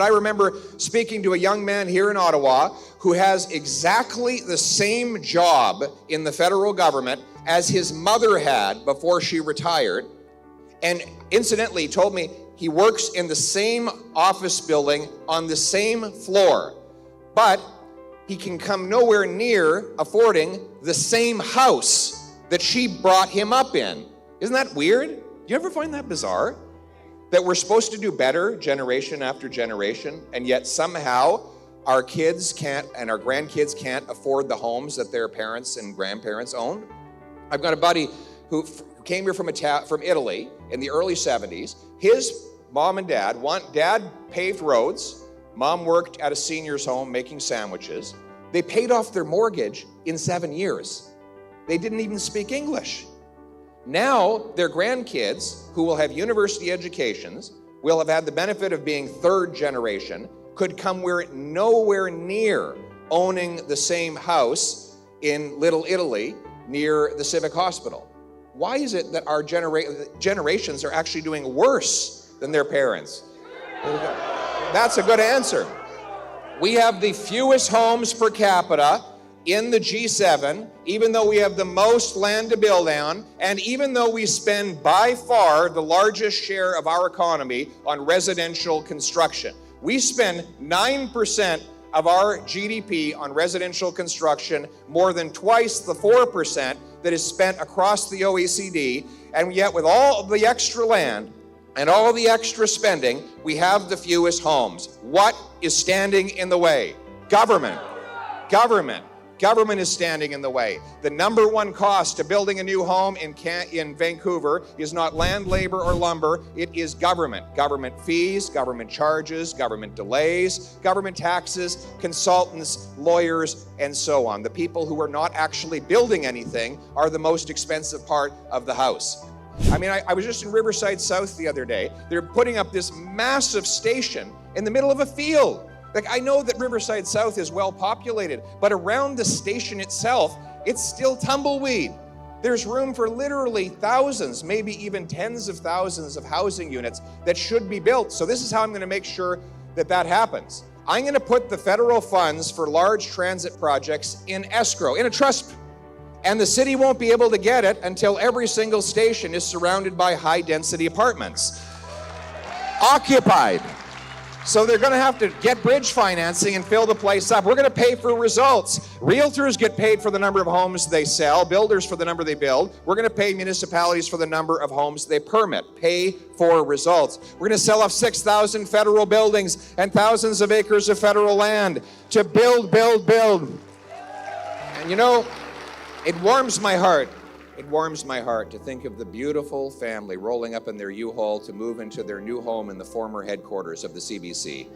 I remember speaking to a young man here in Ottawa who has exactly the same job in the federal government as his mother had before she retired. And incidentally, he told me he works in the same office building on the same floor, but he can come nowhere near affording the same house that she brought him up in. Isn't that weird? Do you ever find that bizarre? That we're supposed to do better generation after generation, and yet somehow our kids can't and our grandkids can't afford the homes that their parents and grandparents owned. I've got a buddy who came here from Italy in the early 70s. His mom and dad paved roads. Mom worked at a senior's home making sandwiches. They paid off their mortgage in 7 years. They didn't even speak English. Now, their grandkids, who will have university educations, will have had the benefit of being third generation, could come nowhere near owning the same house in Little Italy near the Civic Hospital. Why is it that our generations are actually doing worse than their parents? That's a good answer. We have the fewest homes per capita in the G7, even though we have the most land to build on, and even though we spend by far the largest share of our economy on residential construction. We spend 9% of our GDP on residential construction, more than twice the 4% that is spent across the OECD, and yet with all of the extra land and all the extra spending, we have the fewest homes. What is standing in the way? Government. Government is standing in the way. The number one cost to building a new home in Vancouver is not land, labor, or lumber. It is government. Government fees, government charges, government delays, government taxes, consultants, lawyers, and so on. The people who are not actually building anything are the most expensive part of the house. I mean, I was just in Riverside South the other day. They're putting up this massive station in the middle of a field. Like, I know that Riverside South is well populated, but around the station itself, it's still tumbleweed. There's room for literally thousands, maybe even tens of thousands of housing units that should be built. So this is how I'm going to make sure that that happens. I'm going to put the federal funds for large transit projects in escrow, in a trust, and the city won't be able to get it until every single station is surrounded by high-density apartments. Occupied. So they're going to have to get bridge financing and fill the place up. We're going to pay for results. Realtors get paid for the number of homes they sell, builders for the number they build. We're going to pay municipalities for the number of homes they permit. Pay for results. We're going to sell off 6,000 federal buildings and thousands of acres of federal land to build. And you know, it warms my heart. It warms my heart to think of the beautiful family rolling up in their U-Haul to move into their new home in the former headquarters of the CBC.